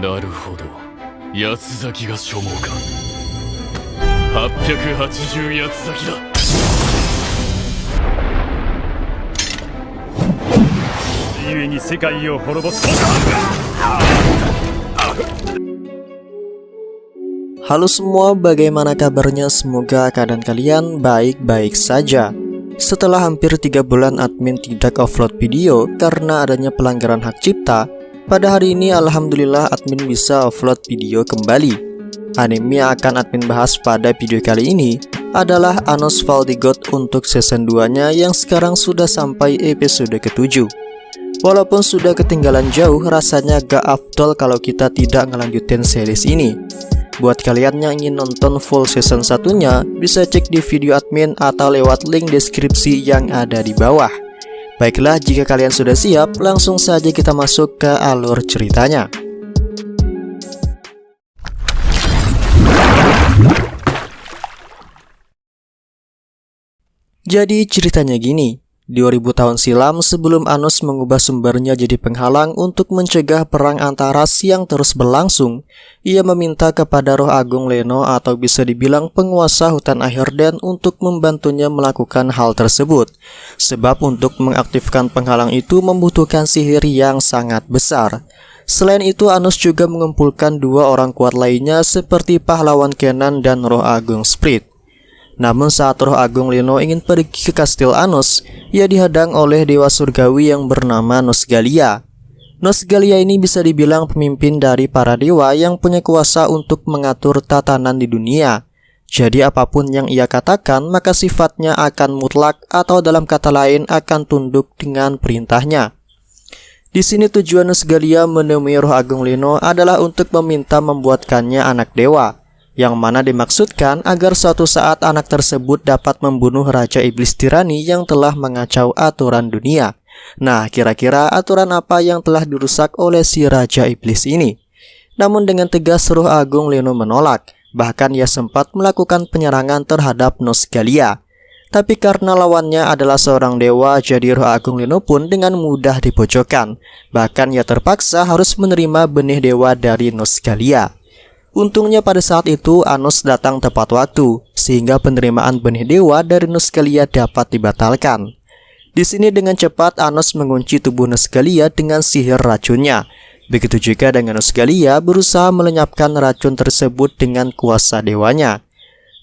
なるほど。八つ咲きが所望か。880八つ咲きだ。故に世界を滅ぼす。Halo semua, bagaimana kabarnya? Semoga keadaan kalian baik-baik saja. Setelah hampir 3 bulan admin tidak upload video karena adanya pelanggaran hak cipta, pada hari ini alhamdulillah admin bisa upload video kembali. Anime yang akan admin bahas pada video kali ini adalah Anos Fall the God untuk season 2-nya yang sekarang sudah sampai episode ke-7. Walaupun sudah ketinggalan jauh, rasanya gak afdol kalau kita tidak ngelanjutin series ini. Buat kalian yang ingin nonton full season 1-nya, bisa cek di video admin atau lewat link deskripsi yang ada di bawah. Baiklah, jika kalian sudah siap, langsung saja kita masuk ke alur ceritanya. Jadi ceritanya gini. 2000 tahun silam, sebelum Anos mengubah sumbernya jadi penghalang untuk mencegah perang antara ras yang terus berlangsung, ia meminta kepada Roh Agung Leno atau bisa dibilang penguasa hutan Ahirden untuk membantunya melakukan hal tersebut. Sebab untuk mengaktifkan penghalang itu membutuhkan sihir yang sangat besar. Selain itu, Anos juga mengumpulkan 2 orang kuat lainnya seperti pahlawan Kenan dan Roh Agung Sprit. Namun saat Roh Agung Leno ingin pergi ke kastil Anos, ia dihadang oleh dewa surgawi yang bernama Nosgalia. Nosgalia ini bisa dibilang pemimpin dari para dewa yang punya kuasa untuk mengatur tatanan di dunia. Jadi apapun yang ia katakan, maka sifatnya akan mutlak atau dalam kata lain akan tunduk dengan perintahnya. Di sini tujuan Nosgalia menemui Roh Agung Leno adalah untuk meminta membuatkannya anak dewa, yang mana dimaksudkan agar suatu saat anak tersebut dapat membunuh Raja Iblis Tirani yang telah mengacau aturan dunia. Nah, kira-kira aturan apa yang telah dirusak oleh si Raja Iblis ini? Namun dengan tegas Roh Agung Leno menolak, bahkan ia sempat melakukan penyerangan terhadap Nosgalia. Tapi karena lawannya adalah seorang dewa, jadi Roh Agung Leno pun dengan mudah dipojokkan. Bahkan ia terpaksa harus menerima benih dewa dari Nosgalia. Untungnya pada saat itu Anos datang tepat waktu, sehingga penerimaan benih dewa dari Nosgalia dapat dibatalkan. Di sini dengan cepat Anos mengunci tubuh Nosgalia dengan sihir racunnya. Begitu juga dengan Nosgalia berusaha melenyapkan racun tersebut dengan kuasa dewanya.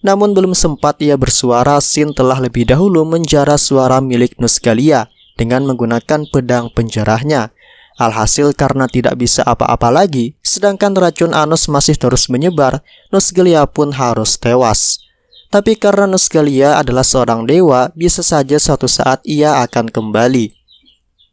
Namun belum sempat ia bersuara, Sin telah lebih dahulu menjara suara milik Nosgalia dengan menggunakan pedang penjarahnya. Alhasil karena tidak bisa apa-apa lagi, sedangkan racun Anos masih terus menyebar, Nosgalia pun harus tewas. Tapi karena Nosgalia adalah seorang dewa, bisa saja suatu saat ia akan kembali.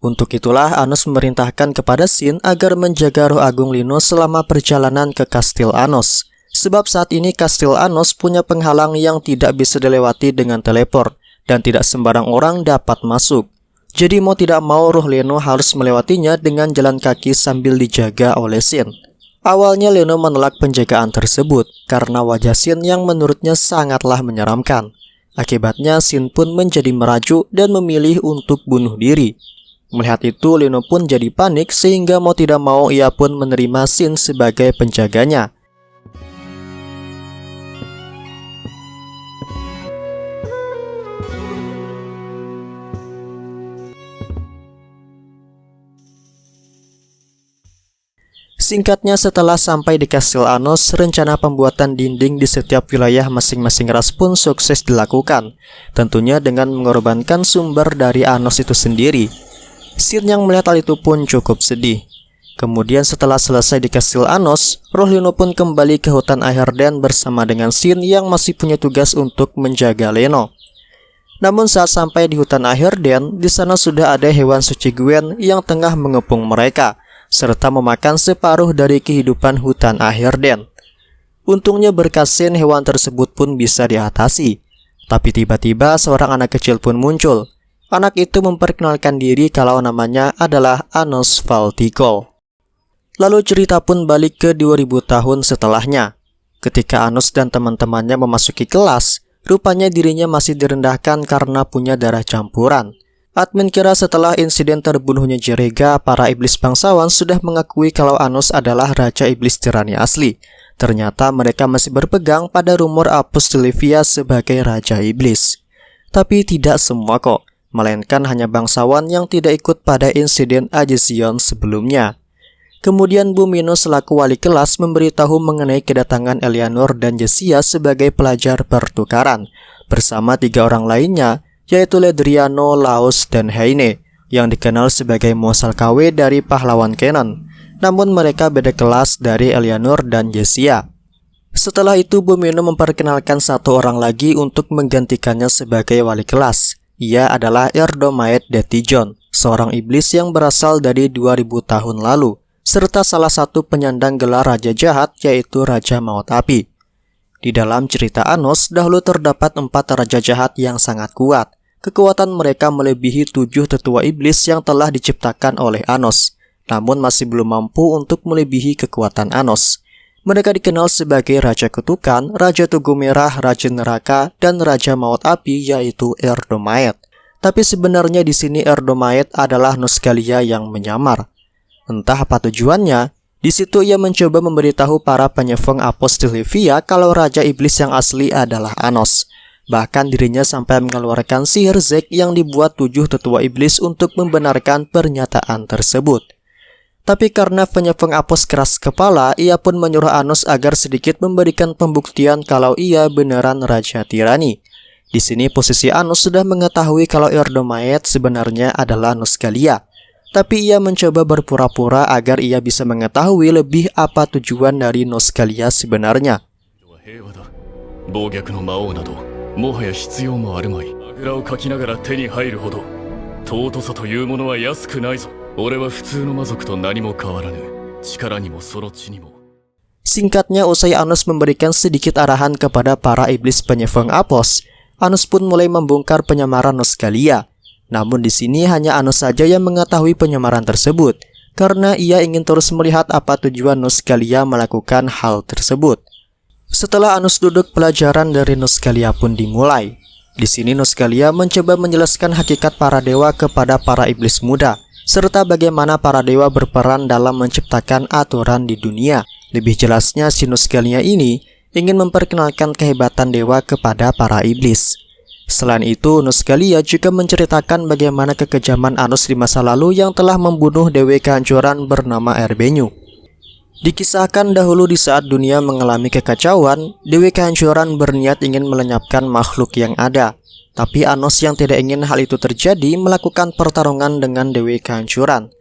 Untuk itulah Anos memerintahkan kepada Sin agar menjaga Roh Agung Leno selama perjalanan ke kastil Anos. Sebab saat ini kastil Anos punya penghalang yang tidak bisa dilewati dengan teleport, dan tidak sembarang orang dapat masuk. Jadi mau tidak mau Roh Leno harus melewatinya dengan jalan kaki sambil dijaga oleh Sin. Awalnya Leno menolak penjagaan tersebut karena wajah Sin yang menurutnya sangatlah menyeramkan. Akibatnya Sin pun menjadi merajuk dan memilih untuk bunuh diri. Melihat itu Leno pun jadi panik sehingga mau tidak mau ia pun menerima Sin sebagai penjaganya. Singkatnya, setelah sampai di kastil Anos, rencana pembuatan dinding di setiap wilayah masing-masing ras pun sukses dilakukan, tentunya dengan mengorbankan sumber dari Anos itu sendiri. Sin yang melihat hal itu pun cukup sedih. Kemudian setelah selesai di kastil Anos, Roh Leno pun kembali ke hutan Ahirden bersama dengan Sin yang masih punya tugas untuk menjaga Leno. Namun saat sampai di hutan Ahirden, di sana sudah ada hewan suci Gwen yang tengah mengepung mereka, serta memakan separuh dari kehidupan hutan Ahirden. Untungnya berkat Sin, hewan tersebut pun bisa diatasi. Tapi tiba-tiba seorang anak kecil pun muncul. Anak itu memperkenalkan diri kalau namanya adalah Anos Fall the God. Lalu cerita pun balik ke 2000 tahun setelahnya. Ketika Anos dan teman-temannya memasuki kelas, rupanya dirinya masih direndahkan karena punya darah campuran. Admin kira setelah insiden terbunuhnya Jerega, para iblis bangsawan sudah mengakui kalau Anos adalah Raja Iblis tirani asli. Ternyata mereka masih berpegang pada rumor Apus Delivia sebagai Raja Iblis. Tapi tidak semua kok, melainkan hanya bangsawan yang tidak ikut pada insiden Ajezion sebelumnya. Kemudian Bumino selaku wali kelas memberitahu mengenai kedatangan Eleanor dan Jessia sebagai pelajar pertukaran, bersama 3 orang lainnya, yaitu Ledriano, Laos, dan Heine, yang dikenal sebagai Mosal KW dari pahlawan Kenon. Namun mereka beda kelas dari Eleanor dan Jessia. Setelah itu Bumino memperkenalkan 1 orang lagi untuk menggantikannya sebagai wali kelas. Ia adalah Erdomaed Detijon, seorang iblis yang berasal dari 2000 tahun lalu, serta salah satu penyandang gelar Raja Jahat yaitu Raja Maut Api. Di dalam cerita Anos, dahulu terdapat 4 raja jahat yang sangat kuat. Kekuatan mereka melebihi 7 tetua iblis yang telah diciptakan oleh Anos, namun masih belum mampu untuk melebihi kekuatan Anos. Mereka dikenal sebagai Raja Kutukan, Raja Tugu Merah, Raja Neraka, dan Raja Maut Api yaitu Erdomaed. Tapi sebenarnya di sini Erdomaed adalah Nosgalia yang menyamar. Entah apa tujuannya. Di situ ia mencoba memberitahu para penyefeng Apos Delivia kalau Raja Iblis yang asli adalah Anos. Bahkan dirinya sampai mengeluarkan sihir Zek yang dibuat 7 tetua iblis untuk membenarkan pernyataan tersebut. Tapi karena penyefeng Apos keras kepala, ia pun menyuruh Anos agar sedikit memberikan pembuktian kalau ia beneran Raja Tirani. Di sini posisi Anos sudah mengetahui kalau Erdomaed sebenarnya adalah Nosgalia. Tapi ia mencoba berpura-pura agar ia bisa mengetahui lebih apa tujuan dari Nosgalia sebenarnya. Singkatnya, usai Anos memberikan sedikit arahan kepada para iblis penyefeng Apos, Anos pun mulai membongkar penyamaran Nosgalia. Namun di sini hanya Anos saja yang mengetahui penyamaran tersebut, karena ia ingin terus melihat apa tujuan Nosgalia melakukan hal tersebut. Setelah Anos duduk, pelajaran dari Nosgalia pun dimulai. Di sini Nosgalia mencoba menjelaskan hakikat para dewa kepada para iblis muda, serta bagaimana para dewa berperan dalam menciptakan aturan di dunia. Lebih jelasnya, si Nosgalia ini ingin memperkenalkan kehebatan dewa kepada para iblis. Selain itu, Nosgalia juga menceritakan bagaimana kekejaman Anos di masa lalu yang telah membunuh dewi kehancuran bernama Erbenyu. Dikisahkan dahulu di saat dunia mengalami kekacauan, dewi kehancuran berniat ingin melenyapkan makhluk yang ada. Tapi Anos yang tidak ingin hal itu terjadi melakukan pertarungan dengan dewi kehancuran.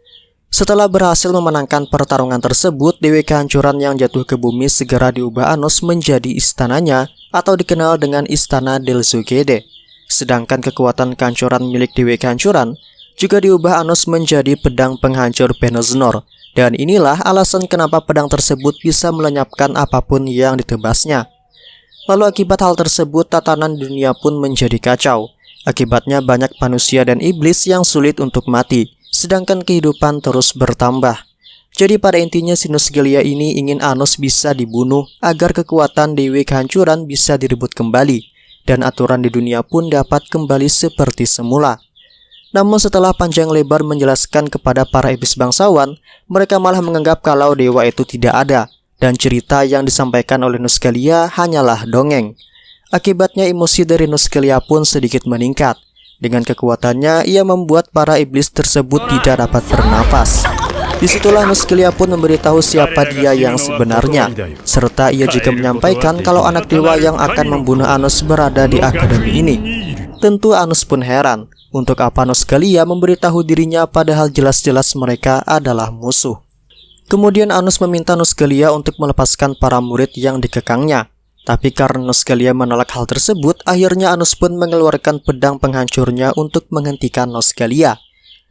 Setelah berhasil memenangkan pertarungan tersebut, dewi kehancuran yang jatuh ke bumi segera diubah Anos menjadi istananya atau dikenal dengan Istana Delzugede. Sedangkan kekuatan kehancuran milik dewi kehancuran juga diubah Anos menjadi pedang penghancur Penosnor. Dan inilah alasan kenapa pedang tersebut bisa melenyapkan apapun yang ditebasnya. Lalu akibat hal tersebut, tatanan dunia pun menjadi kacau. Akibatnya banyak manusia dan iblis yang sulit untuk mati, sedangkan kehidupan terus bertambah. Jadi pada intinya si Nosgalia ini ingin Anos bisa dibunuh agar kekuatan dewi kehancuran bisa direbut kembali, dan aturan di dunia pun dapat kembali seperti semula. Namun setelah panjang lebar menjelaskan kepada para iblis bangsawan, mereka malah menganggap kalau dewa itu tidak ada, dan cerita yang disampaikan oleh Nosgalia hanyalah dongeng. Akibatnya emosi dari Nosgalia pun sedikit meningkat. Dengan kekuatannya, ia membuat para iblis tersebut tidak dapat bernapas. Disitulah Nosgalia pun memberitahu siapa dia yang sebenarnya, serta ia juga menyampaikan kalau anak dewa yang akan membunuh Anos berada di akademi ini. Tentu Anos pun heran, untuk apa Nosgalia memberitahu dirinya padahal jelas-jelas mereka adalah musuh. Kemudian Anos meminta Nosgalia untuk melepaskan para murid yang dikekangnya. Tapi karena Nosgalia menolak hal tersebut, akhirnya Anos pun mengeluarkan pedang penghancurnya untuk menghentikan Nosgalia.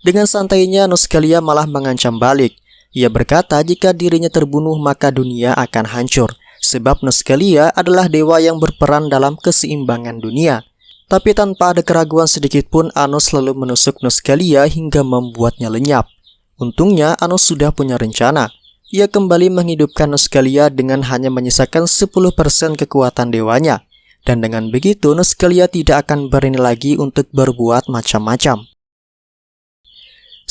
Dengan santainya, Nosgalia malah mengancam balik. Ia berkata jika dirinya terbunuh maka dunia akan hancur, sebab Nosgalia adalah dewa yang berperan dalam keseimbangan dunia. Tapi tanpa ada keraguan sedikit pun, Anos selalu menusuk Nosgalia hingga membuatnya lenyap. Untungnya Anos sudah punya rencana. Ia kembali menghidupkan Nosgalia dengan hanya menyisakan 10% kekuatan dewanya. Dan dengan begitu Nosgalia tidak akan berani lagi untuk berbuat macam-macam.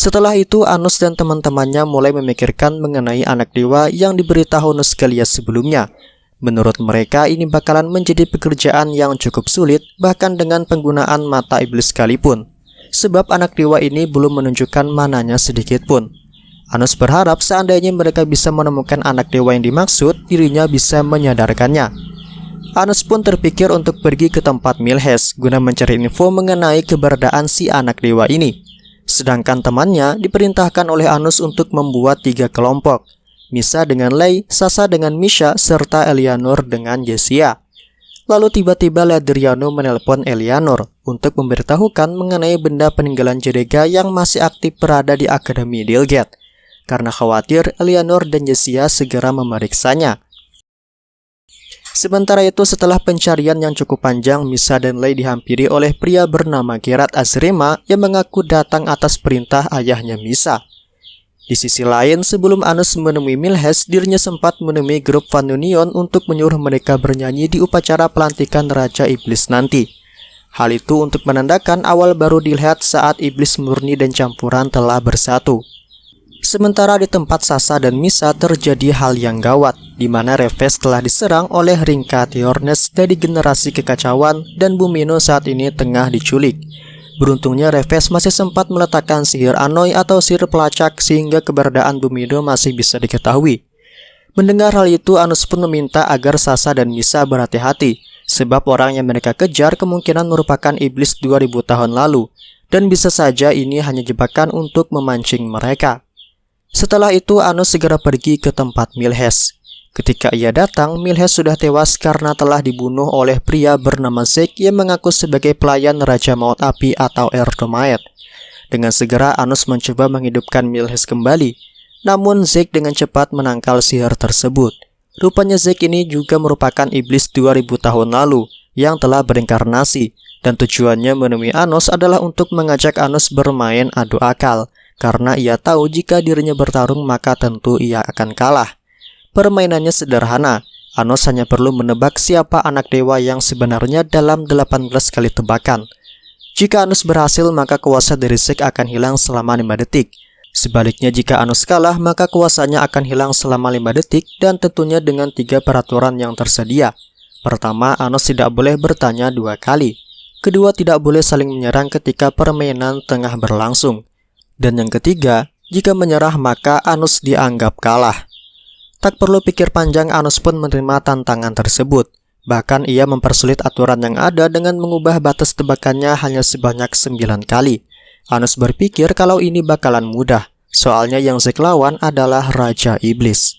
Setelah itu, Anos dan teman-temannya mulai memikirkan mengenai anak dewa yang diberitahu Nusgalia sebelumnya. Menurut mereka, ini bakalan menjadi pekerjaan yang cukup sulit, bahkan dengan penggunaan mata iblis sekalipun. Sebab anak dewa ini belum menunjukkan mananya sedikit pun. Anos berharap seandainya mereka bisa menemukan anak dewa yang dimaksud, dirinya bisa menyadarkannya. Anos pun terpikir untuk pergi ke tempat Milhes guna mencari info mengenai keberadaan si anak dewa ini. Sedangkan temannya diperintahkan oleh Anos untuk membuat 3 kelompok, Misa dengan Lei, Sasa dengan Misha, serta Eleanor dengan Jessia. Lalu tiba-tiba Ledriano menelpon Eleanor untuk memberitahukan mengenai benda peninggalan Jedega yang masih aktif berada di Akademi Dilgate. Karena khawatir, Eleanor dan Jessia segera memeriksanya. Sementara itu, setelah pencarian yang cukup panjang, Misa dan Lei dihampiri oleh pria bernama Gerard Azrema yang mengaku datang atas perintah ayahnya Misa. Di sisi lain, sebelum Anos menemui Milhes, dirinya sempat menemui grup Vanunion untuk menyuruh mereka bernyanyi di upacara pelantikan Raja Iblis nanti. Hal itu untuk menandakan awal baru dilihat saat iblis murni dan campuran telah bersatu. Sementara di tempat Sasa dan Misa terjadi hal yang gawat, di mana Reves telah diserang oleh Ringka Tiornes dari generasi kekacauan dan Bumino saat ini tengah diculik. Beruntungnya Reves masih sempat meletakkan sihir Anoi atau sihir pelacak sehingga keberadaan Bumino masih bisa diketahui. Mendengar hal itu, Anos pun meminta agar Sasa dan Misa berhati-hati, sebab orang yang mereka kejar kemungkinan merupakan iblis 2000 tahun lalu, dan bisa saja ini hanya jebakan untuk memancing mereka. Setelah itu, Anos segera pergi ke tempat Milhes. Ketika ia datang, Milhes sudah tewas karena telah dibunuh oleh pria bernama Zek yang mengaku sebagai pelayan Raja Maut Api atau Erdomaet. Dengan segera, Anos mencoba menghidupkan Milhes kembali. Namun, Zek dengan cepat menangkal sihir tersebut. Rupanya Zek ini juga merupakan iblis 2000 tahun lalu yang telah berinkarnasi, dan tujuannya menemui Anos adalah untuk mengajak Anos bermain adu akal. Karena ia tahu jika dirinya bertarung maka tentu ia akan kalah. Permainannya sederhana, Anos hanya perlu menebak siapa anak dewa yang sebenarnya dalam 18 kali tebakan. Jika Anos berhasil maka kuasa dari Zek akan hilang selama 5 detik. Sebaliknya jika Anos kalah maka kuasanya akan hilang selama 5 detik dan tentunya dengan 3 peraturan yang tersedia. Pertama, Anos tidak boleh bertanya 2 kali. Kedua, tidak boleh saling menyerang ketika permainan tengah berlangsung. Dan yang ketiga, jika menyerah maka Anos dianggap kalah. Tak perlu pikir panjang, Anos pun menerima tantangan tersebut. Bahkan ia mempersulit aturan yang ada dengan mengubah batas tebakannya hanya sebanyak 9 kali. Anos berpikir kalau ini bakalan mudah, soalnya yang Zek lawan adalah Raja Iblis.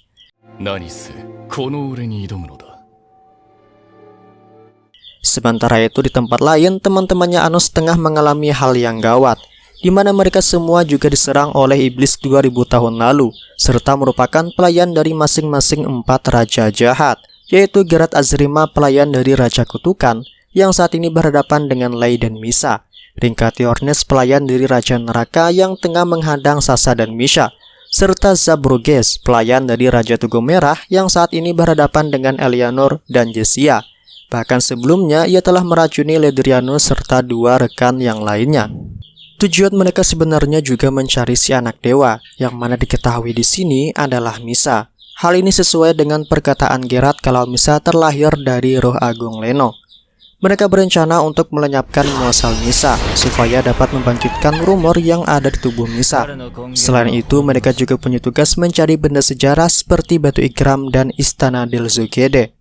Sementara itu di tempat lain, teman-temannya Anos tengah mengalami hal yang gawat, di mana mereka semua juga diserang oleh iblis 2000 tahun lalu, serta merupakan pelayan dari masing-masing 4 raja jahat, yaitu Gerard Azrema pelayan dari Raja Kutukan, yang saat ini berhadapan dengan Lei dan Misa, Ringka Tiornes pelayan dari Raja Neraka yang tengah menghadang Sasa dan Misha, serta Zabroges pelayan dari Raja Tugu Merah yang saat ini berhadapan dengan Eleanor dan Jessia. Bahkan sebelumnya ia telah meracuni Ledriano serta 2 rekan yang lainnya. Tujuan mereka sebenarnya juga mencari si anak dewa, yang mana diketahui di sini adalah Misa. Hal ini sesuai dengan perkataan Gerard kalau Misa terlahir dari roh agung Leno. Mereka berencana untuk melenyapkan muasal Misa, supaya dapat membangkitkan rumor yang ada di tubuh Misa. Selain itu, mereka juga punya tugas mencari benda sejarah seperti batu ikram dan istana Delzugede.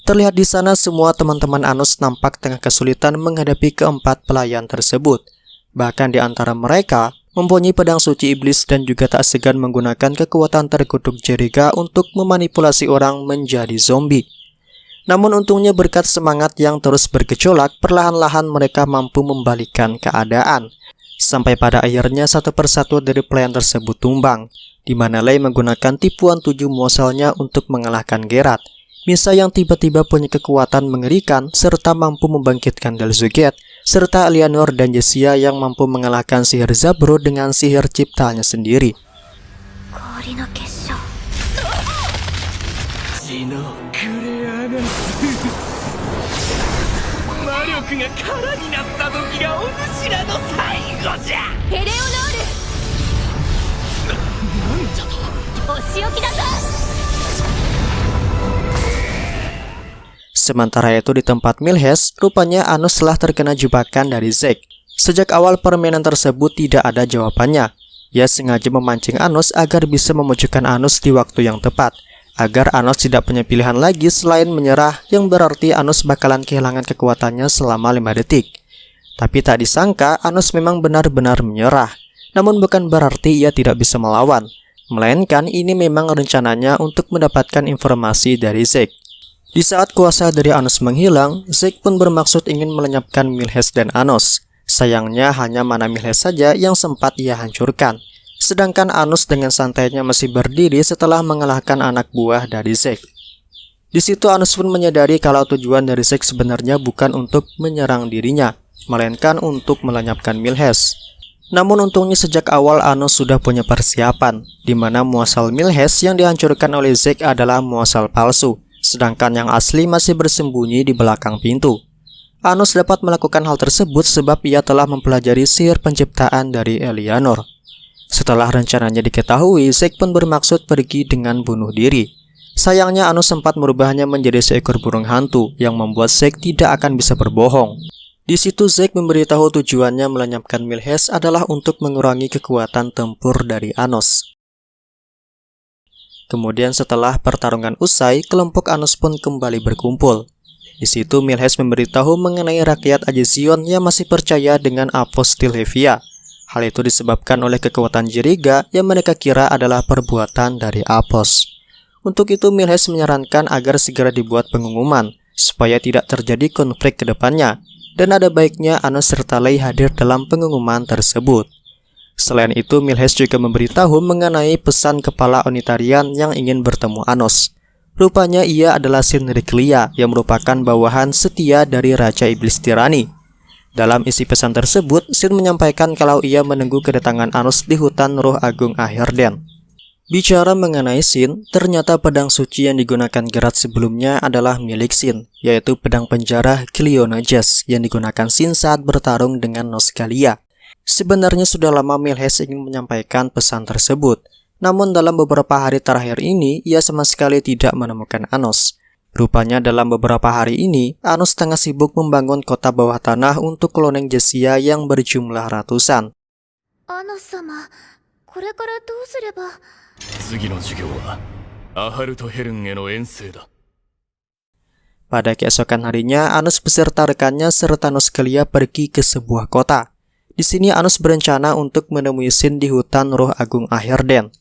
Terlihat di sana semua teman-teman Anos nampak tengah kesulitan menghadapi keempat pelayan tersebut. Bahkan di antara mereka mempunyai pedang suci iblis dan juga tak segan menggunakan kekuatan terkutuk Jedega untuk memanipulasi orang menjadi zombie. Namun untungnya berkat semangat yang terus bergejolak, perlahan-lahan mereka mampu membalikkan keadaan. Sampai pada akhirnya satu persatu dari plan tersebut tumbang, di mana Lei menggunakan tipuan 7 muasalnya untuk mengalahkan Geralt. Misa yang tiba-tiba punya kekuatan mengerikan serta mampu membangkitkan Delzuget, serta Eleanor dan Jessia yang mampu mengalahkan sihir Zabro dengan sihir ciptaannya sendiri. Sementara itu di tempat Milhes, rupanya Anus telah terkena jebakan dari Zack. Sejak awal permainan tersebut tidak ada jawabannya. Ia sengaja memancing Anus agar bisa memojokkan Anus di waktu yang tepat, agar Anus tidak punya pilihan lagi selain menyerah, yang berarti Anus bakalan kehilangan kekuatannya selama 5 detik. Tapi tak disangka Anus memang benar-benar menyerah. Namun bukan berarti ia tidak bisa melawan, melainkan ini memang rencananya untuk mendapatkan informasi dari Zack. Di saat kuasa dari Anus menghilang, Zack pun bermaksud ingin melenyapkan Milhes dan Anus. Sayangnya hanya mana Milhes saja yang sempat ia hancurkan. Sedangkan Anus dengan santainya masih berdiri setelah mengalahkan anak buah dari Zack. Di situ Anus pun menyadari kalau tujuan dari Zack sebenarnya bukan untuk menyerang dirinya, melainkan untuk melenyapkan Milhes. Namun untungnya sejak awal Anus sudah punya persiapan, di mana muasal Milhes yang dihancurkan oleh Zack adalah muasal palsu, sedangkan yang asli masih bersembunyi di belakang pintu. Anus dapat melakukan hal tersebut sebab ia telah mempelajari sihir penciptaan dari Eleanor. Setelah rencananya diketahui, Zack pun bermaksud pergi dengan bunuh diri. Sayangnya Anus sempat merubahnya menjadi seekor burung hantu yang membuat Zack tidak akan bisa berbohong. Di situ Zack memberitahu tujuannya melenyapkan Milhes adalah untuk mengurangi kekuatan tempur dari Anus. Kemudian setelah pertarungan usai, kelompok Anus pun kembali berkumpul. Di situ Milhes memberitahu mengenai rakyat Ajezion yang masih percaya dengan Apostil Hevia. Hal itu disebabkan oleh kekuatan Jiriga yang mereka kira adalah perbuatan dari Apos. Untuk itu Milhes menyarankan agar segera dibuat pengumuman, supaya tidak terjadi konflik ke depannya, dan ada baiknya Anus serta Lei hadir dalam pengumuman tersebut. Selain itu, Milhes juga memberitahu mengenai pesan kepala Onitarian yang ingin bertemu Anus. Rupanya ia adalah Sin Riklia yang merupakan bawahan setia dari Raja Iblis Tirani. Dalam isi pesan tersebut, Sin menyampaikan kalau ia menunggu kedatangan Anus di hutan Roh Agung Ahirden. Bicara mengenai Sin, ternyata pedang suci yang digunakan Geralt sebelumnya adalah milik Sin, yaitu pedang penjara Clionages yang digunakan Sin saat bertarung dengan Nosgalia. Sebenarnya sudah lama Milhes ingin menyampaikan pesan tersebut, namun dalam beberapa hari terakhir ini ia sama sekali tidak menemukan Anus. Rupanya dalam beberapa hari ini Anus tengah sibuk membangun kota bawah tanah untuk keloneng Jessia yang berjumlah ratusan. Anus-sama, これからどうすれば? 次の授業はアハルトヘルンへの遠征だ. Pada keesokan harinya Anus beserta rekannya serta Nosgalia pergi ke sebuah kota. Di sini Anus berencana untuk menemui Sin di hutan Roh Agung Ahirden.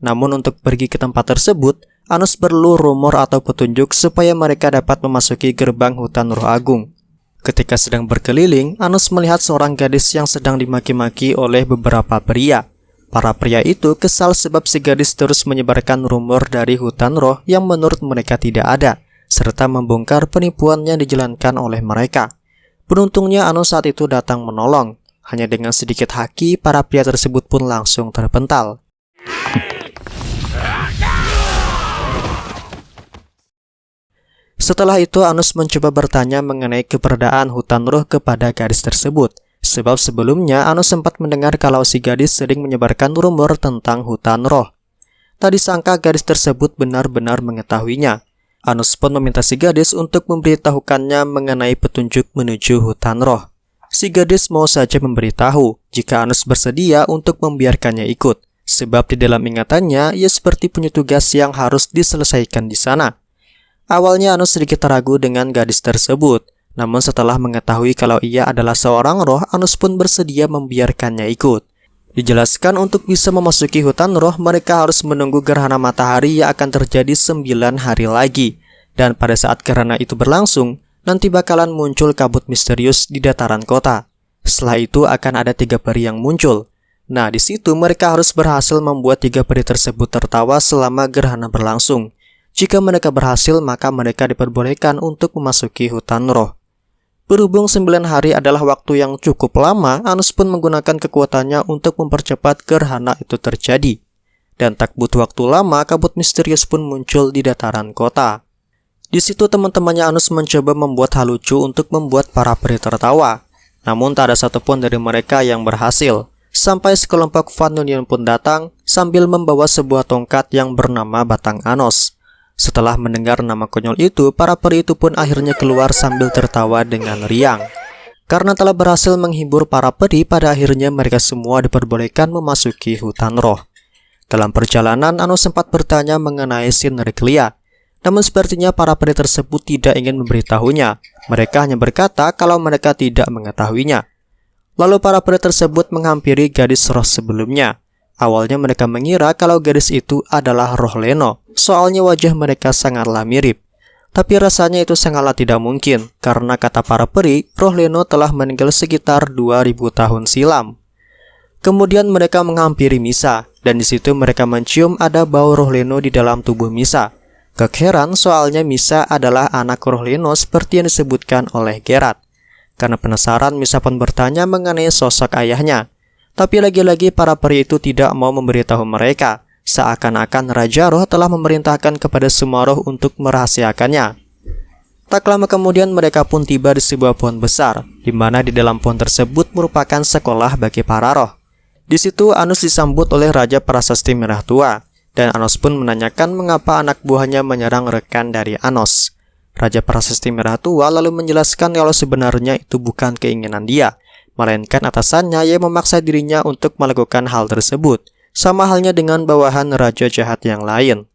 Namun untuk pergi ke tempat tersebut, Anus perlu rumor atau petunjuk supaya mereka dapat memasuki gerbang hutan Roh Agung. Ketika sedang berkeliling, Anus melihat seorang gadis yang sedang dimaki-maki oleh beberapa pria. Para pria itu kesal sebab si gadis terus menyebarkan rumor dari hutan roh yang menurut mereka tidak ada, serta membongkar penipuan yang dijalankan oleh mereka. Beruntungnya Anus saat itu datang menolong. Hanya dengan sedikit haki, para pria tersebut pun langsung terpental. Setelah itu Anus mencoba bertanya mengenai keberadaan hutan roh kepada gadis tersebut, sebab sebelumnya Anus sempat mendengar kalau si gadis sering menyebarkan rumor tentang hutan roh. Tak disangka gadis tersebut benar-benar mengetahuinya. Anus pun meminta si gadis untuk memberitahukannya mengenai petunjuk menuju hutan roh. Si gadis mau saja memberitahu jika Anus bersedia untuk membiarkannya ikut, sebab di dalam ingatannya ia seperti punya tugas yang harus diselesaikan di sana. Awalnya Anus sedikit ragu dengan gadis tersebut, namun setelah mengetahui kalau ia adalah seorang roh, Anus pun bersedia membiarkannya ikut. Dijelaskan untuk bisa memasuki hutan roh, mereka harus menunggu gerhana matahari yang akan terjadi 9 hari lagi. Dan pada saat gerhana itu berlangsung, nanti bakalan muncul kabut misterius di dataran kota. Setelah itu akan ada 3 peri yang muncul. Nah, di situ mereka harus berhasil membuat 3 peri tersebut tertawa selama gerhana berlangsung. Jika mereka berhasil, maka mereka diperbolehkan untuk memasuki hutan roh. Berhubung 9 hari adalah waktu yang cukup lama, Anos pun menggunakan kekuatannya untuk mempercepat gerhana itu terjadi. Dan tak butuh waktu lama, kabut misterius pun muncul di dataran kota. Di situ teman-temannya Anos mencoba membuat hal lucu untuk membuat para peri tertawa. Namun tak ada satupun dari mereka yang berhasil. Sampai sekelompok Vanonian pun datang sambil membawa sebuah tongkat yang bernama Batang Anos. Setelah mendengar nama konyol itu, para peri itu pun akhirnya keluar sambil tertawa dengan riang. Karena telah berhasil menghibur para peri, pada akhirnya mereka semua diperbolehkan memasuki hutan roh. Dalam perjalanan, Anos sempat bertanya mengenai Sinnerglia. Namun sepertinya para peri tersebut tidak ingin memberitahunya. Mereka hanya berkata kalau mereka tidak mengetahuinya. Lalu para peri tersebut menghampiri gadis roh sebelumnya. Awalnya mereka mengira kalau gadis itu adalah roh Leno, soalnya wajah mereka sangatlah mirip. Tapi rasanya itu sangatlah tidak mungkin, karena kata para peri, roh Leno telah meninggal sekitar 2000 tahun silam. Kemudian mereka menghampiri Misa, dan di situ mereka mencium ada bau roh Leno di dalam tubuh Misa. Gak heran soalnya Misa adalah anak roh Leno seperti yang disebutkan oleh Geralt. Karena penasaran, Misa pun bertanya mengenai sosok ayahnya. Tapi lagi-lagi para peri itu tidak mau memberitahu mereka, seakan-akan Raja Roh telah memerintahkan kepada semua roh untuk merahasiakannya. Tak lama kemudian mereka pun tiba di sebuah pohon besar, di mana di dalam pohon tersebut merupakan sekolah bagi para roh. Di situ Anos disambut oleh Raja Prasasti Merah Tua. Dan Anos pun menanyakan mengapa anak buahnya menyerang rekan dari Anos. Raja Prasasti Merah Tua lalu menjelaskan kalau sebenarnya itu bukan keinginan dia, melainkan atasannya yang memaksa dirinya untuk melakukan hal tersebut, sama halnya dengan bawahan raja jahat yang lain.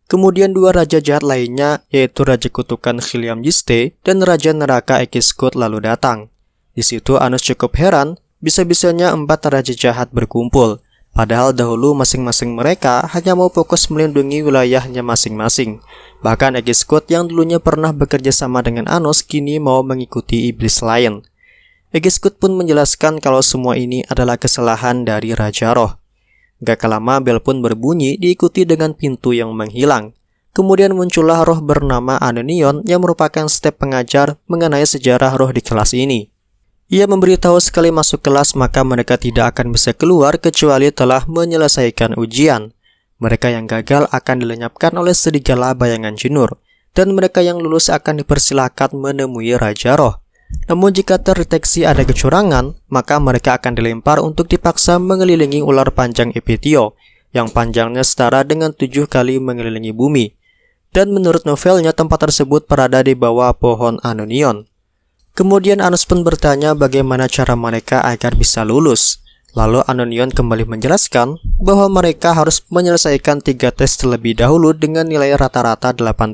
Kemudian 2 raja jahat lainnya, yaitu Raja Kutukan Khiliam Yiste dan Raja Neraka Ekiskut lalu datang. Di situ Anos cukup heran, bisa-bisanya 4 raja jahat berkumpul. Padahal dahulu masing-masing mereka hanya mau fokus melindungi wilayahnya masing-masing. Bahkan Ekiskut yang dulunya pernah bekerja sama dengan Anos kini mau mengikuti iblis lain. Ekiskut pun menjelaskan kalau semua ini adalah kesalahan dari Raja Roh. Gak lama bel pun berbunyi diikuti dengan pintu yang menghilang. Kemudian muncullah roh bernama Anonion yang merupakan staf pengajar mengenai sejarah roh di kelas ini. Ia memberitahu sekali masuk kelas maka mereka tidak akan bisa keluar kecuali telah menyelesaikan ujian. Mereka yang gagal akan dilenyapkan oleh serigala bayangan jinur, dan mereka yang lulus akan dipersilakan menemui Raja Roh. Namun jika terdeteksi ada kecurangan, maka mereka akan dilempar untuk dipaksa mengelilingi ular panjang Epitio, yang panjangnya setara dengan 7 kali mengelilingi bumi. Dan menurut novelnya tempat tersebut berada di bawah pohon Anonion. Kemudian Anos pun bertanya bagaimana cara mereka agar bisa lulus. Lalu Anonion kembali menjelaskan bahwa mereka harus menyelesaikan 3 tes terlebih dahulu dengan nilai rata-rata 80.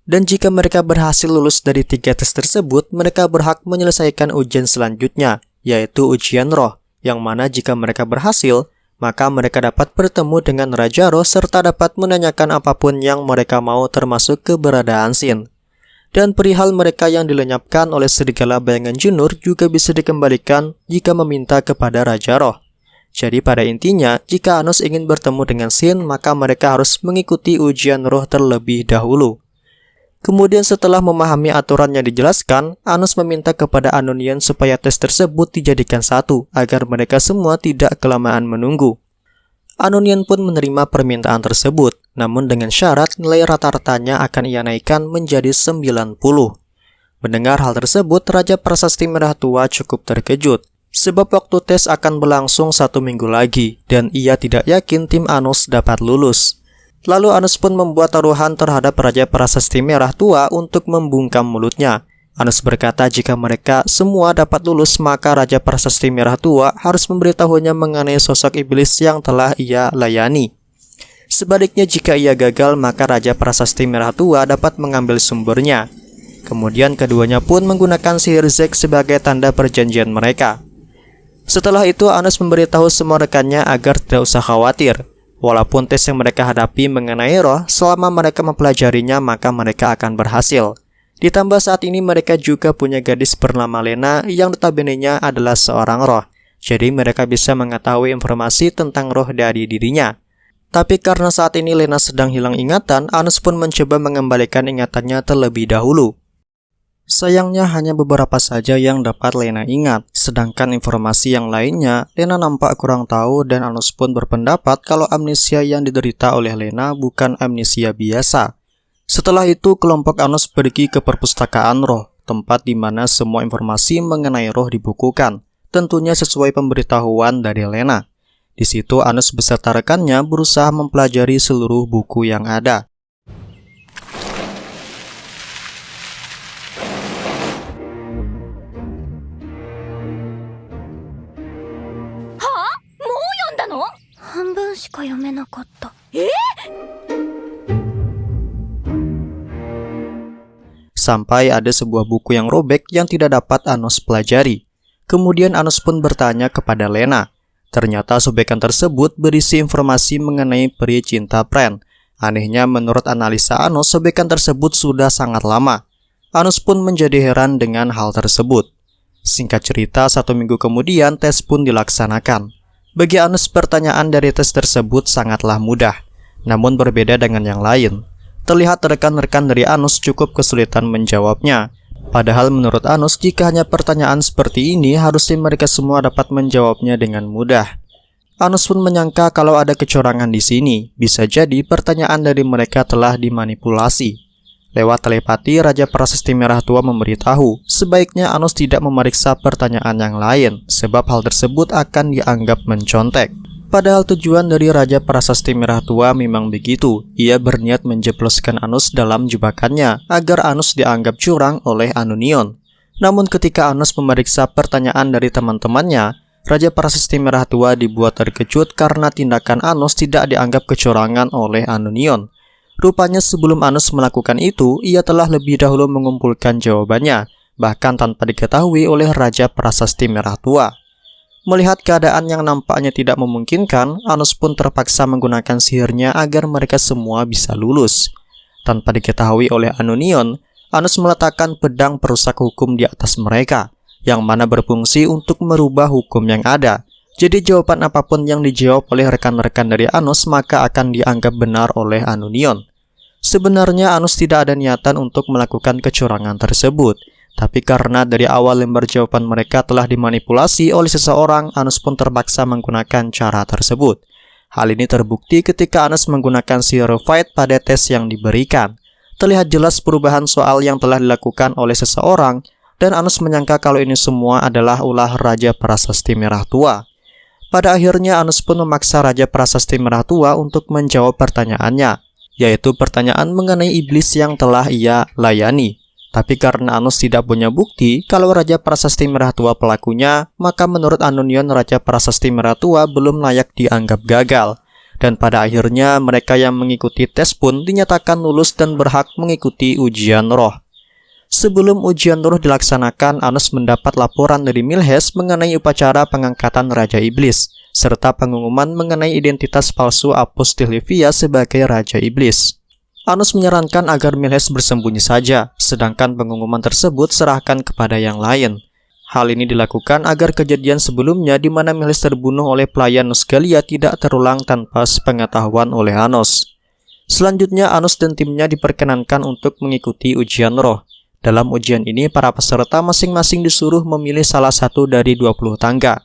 Dan jika mereka berhasil lulus dari 3 tes tersebut, mereka berhak menyelesaikan ujian selanjutnya, yaitu ujian roh, yang mana jika mereka berhasil, maka mereka dapat bertemu dengan Raja Roh serta dapat menanyakan apapun yang mereka mau termasuk keberadaan Sin. Dan perihal mereka yang dilenyapkan oleh serigala bayangan jinur juga bisa dikembalikan jika meminta kepada Raja Roh. Jadi pada intinya, jika Anos ingin bertemu dengan Sin, maka mereka harus mengikuti ujian roh terlebih dahulu. Kemudian setelah memahami aturan yang dijelaskan, Anos meminta kepada Anonion supaya tes tersebut dijadikan satu, agar mereka semua tidak kelamaan menunggu. Anonion pun menerima permintaan tersebut, namun dengan syarat nilai rata-ratanya akan ia naikkan menjadi 90. Mendengar hal tersebut, Raja Prasasti Merah Tua cukup terkejut, sebab waktu tes akan berlangsung 1 minggu lagi, dan ia tidak yakin tim Anos dapat lulus. Lalu Anos pun membuat taruhan terhadap Raja Prasasti Merah Tua untuk membungkam mulutnya. Anos berkata jika mereka semua dapat lulus, maka Raja Prasasti Merah Tua harus memberitahunya mengenai sosok iblis yang telah ia layani. Sebaliknya jika ia gagal, maka Raja Prasasti Merah Tua dapat mengambil sumbernya. Kemudian keduanya pun menggunakan sihir Zek sebagai tanda perjanjian mereka. Setelah itu Anos memberitahu semua rekannya agar tidak usah khawatir, Walaupun tes yang mereka hadapi mengenai roh, selama mereka mempelajarinya maka mereka akan berhasil. Ditambah saat ini mereka juga punya gadis bernama Lena yang notabene-nya adalah seorang roh. Jadi mereka bisa mengetahui informasi tentang roh dari dirinya. Tapi karena saat ini Lena sedang hilang ingatan, Anus pun mencoba mengembalikan ingatannya terlebih dahulu. Sayangnya hanya beberapa saja yang dapat Lena ingat, sedangkan informasi yang lainnya Lena nampak kurang tahu dan Anus pun berpendapat kalau amnesia yang diderita oleh Lena bukan amnesia biasa. Setelah itu kelompok Anus pergi ke perpustakaan roh, tempat di mana semua informasi mengenai roh dibukukan, tentunya sesuai pemberitahuan dari Lena. Di situ Anus beserta rekannya berusaha mempelajari seluruh buku yang ada. Sampai ada sebuah buku yang robek yang tidak dapat Anus pelajari. Kemudian Anus pun bertanya kepada Lena. Ternyata sobekan tersebut berisi informasi mengenai peri cinta Pren. Anehnya menurut analisa Anus, sobekan tersebut sudah sangat lama. Anus pun menjadi heran dengan hal tersebut. Singkat cerita, 1 minggu kemudian tes pun dilaksanakan. Bagi Anus, pertanyaan dari tes tersebut sangatlah mudah, namun berbeda dengan yang lain. Terlihat rekan-rekan dari Anus cukup kesulitan menjawabnya. Padahal menurut Anus, jika hanya pertanyaan seperti ini, harusnya mereka semua dapat menjawabnya dengan mudah. Anus pun menyangka kalau ada kecurangan di sini. Bisa jadi pertanyaan dari mereka telah dimanipulasi. Lewat telepati, Raja Prasasti Merah Tua memberitahu, sebaiknya Anus tidak memeriksa pertanyaan yang lain, sebab hal tersebut akan dianggap mencontek. Padahal tujuan dari Raja Prasasti Merah Tua memang begitu. Ia berniat menjebloskan Anus dalam jebakannya, agar Anus dianggap curang oleh Anunion. Namun ketika Anus memeriksa pertanyaan dari teman-temannya, Raja Prasasti Merah Tua dibuat terkejut karena tindakan Anus tidak dianggap kecurangan oleh Anunion. Rupanya sebelum Anus melakukan itu, ia telah lebih dahulu mengumpulkan jawabannya, bahkan tanpa diketahui oleh Raja Prasasti Merah Tua. Melihat keadaan yang nampaknya tidak memungkinkan, Anus pun terpaksa menggunakan sihirnya agar mereka semua bisa lulus. Tanpa diketahui oleh Anunion, Anus meletakkan pedang perusak hukum di atas mereka, yang mana berfungsi untuk merubah hukum yang ada. Jadi jawaban apapun yang dijawab oleh rekan-rekan dari Anus maka akan dianggap benar oleh Anunion. Sebenarnya Anus tidak ada niatan untuk melakukan kecurangan tersebut, tapi karena dari awal lembar jawaban mereka telah dimanipulasi oleh seseorang, Anus pun terpaksa menggunakan cara tersebut. Hal ini terbukti ketika Anus menggunakan sihir fight pada tes yang diberikan. Terlihat jelas perubahan soal yang telah dilakukan oleh seseorang, dan Anus menyangka kalau ini semua adalah ulah Raja Prasasti Merah Tua. Pada akhirnya Anus pun memaksa Raja Prasasti Merah Tua untuk menjawab pertanyaannya, yaitu pertanyaan mengenai iblis yang telah ia layani. Tapi karena Anus tidak punya bukti kalau Raja Prasasti Merah Tua pelakunya, maka menurut Anunion Raja Prasasti Merah Tua belum layak dianggap gagal. Dan pada akhirnya mereka yang mengikuti tes pun dinyatakan lulus dan berhak mengikuti ujian roh. Sebelum ujian roh dilaksanakan, Anus mendapat laporan dari Milhes mengenai upacara pengangkatan Raja Iblis, serta pengumuman mengenai identitas palsu Apostil Livia sebagai Raja Iblis. Anus menyarankan agar Milhes bersembunyi saja, sedangkan pengumuman tersebut serahkan kepada yang lain. Hal ini dilakukan agar kejadian sebelumnya di mana Milhes terbunuh oleh pelayan Nusgalia tidak terulang tanpa sepengetahuan oleh Anus. Selanjutnya, Anus dan timnya diperkenankan untuk mengikuti ujian roh. Dalam ujian ini, para peserta masing-masing disuruh memilih salah satu dari 20 tangga.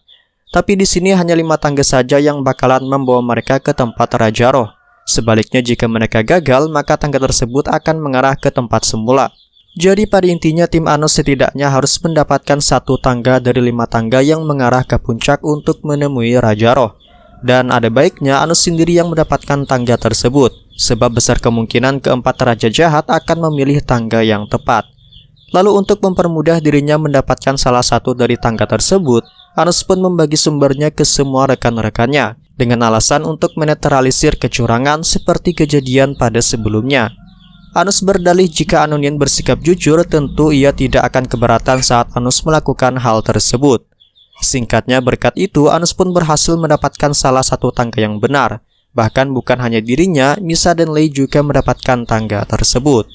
Tapi di sini hanya 5 tangga saja yang bakalan membawa mereka ke tempat Raja Roh. Sebaliknya, jika mereka gagal, maka tangga tersebut akan mengarah ke tempat semula. Jadi pada intinya tim Anus setidaknya harus mendapatkan 1 tangga dari 5 tangga yang mengarah ke puncak untuk menemui Raja Roh. Dan ada baiknya Anus sendiri yang mendapatkan tangga tersebut, sebab besar kemungkinan keempat Raja Jahat akan memilih tangga yang tepat. Lalu untuk mempermudah dirinya mendapatkan salah satu dari tangga tersebut, Anus pun membagi sumbernya ke semua rekan-rekannya, dengan alasan untuk menetralisir kecurangan seperti kejadian pada sebelumnya. Anus berdalih jika Anunion bersikap jujur, tentu ia tidak akan keberatan saat Anus melakukan hal tersebut. Singkatnya, berkat itu Anus pun berhasil mendapatkan salah satu tangga yang benar, Bahkan bukan hanya dirinya, Misa dan Lei juga mendapatkan tangga tersebut.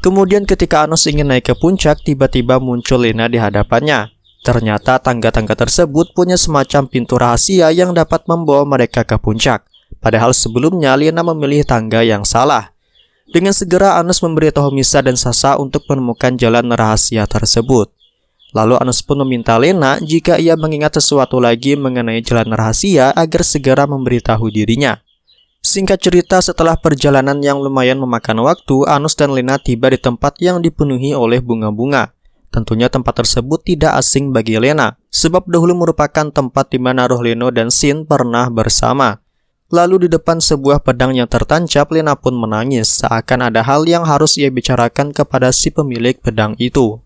Kemudian ketika Anos ingin naik ke puncak, tiba-tiba muncul Lena di hadapannya. Ternyata tangga-tangga tersebut punya semacam pintu rahasia yang dapat membawa mereka ke puncak. Padahal sebelumnya Lena memilih tangga yang salah. Dengan segera Anos memberitahu Misa dan Sasa untuk menemukan jalan rahasia tersebut. Lalu Anos pun meminta Lena jika ia mengingat sesuatu lagi mengenai jalan rahasia agar segera memberitahu dirinya. Singkat cerita, setelah perjalanan yang lumayan memakan waktu, Anos dan Lena tiba di tempat yang dipenuhi oleh bunga-bunga. Tentunya tempat tersebut tidak asing bagi Lena, sebab dahulu merupakan tempat di mana roh Leno dan Shin pernah bersama. Lalu di depan sebuah pedang yang tertancap, Lena pun menangis, seakan ada hal yang harus ia bicarakan kepada si pemilik pedang itu.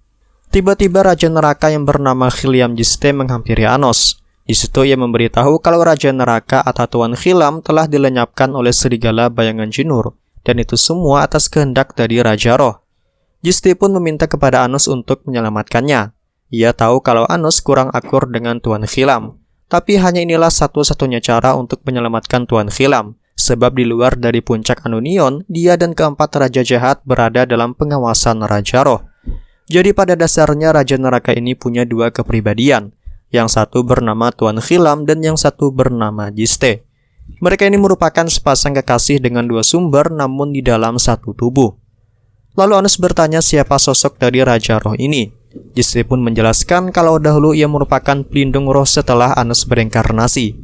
Tiba-tiba Raja Neraka yang bernama Khilam Jiste menghampiri Anos. Di situ ia memberitahu kalau Raja Neraka atau Tuan Khilam telah dilenyapkan oleh serigala bayangan Jinur, dan itu semua atas kehendak dari Raja Roh. Jiste pun meminta kepada Anos untuk menyelamatkannya. Ia tahu kalau Anos kurang akur dengan Tuan Khilam, tapi hanya inilah satu-satunya cara untuk menyelamatkan Tuan Khilam, sebab di luar dari puncak Anunion, dia dan keempat Raja Jahat berada dalam pengawasan Raja Roh. Jadi pada dasarnya Raja Neraka ini punya dua kepribadian, yang satu bernama Tuan Khilam dan yang satu bernama Jiste. Mereka ini merupakan sepasang kekasih dengan dua sumber namun di dalam satu tubuh. Lalu Anos bertanya siapa sosok dari Raja Roh ini. Jiste pun menjelaskan kalau dahulu ia merupakan pelindung roh setelah Anos bereinkarnasi.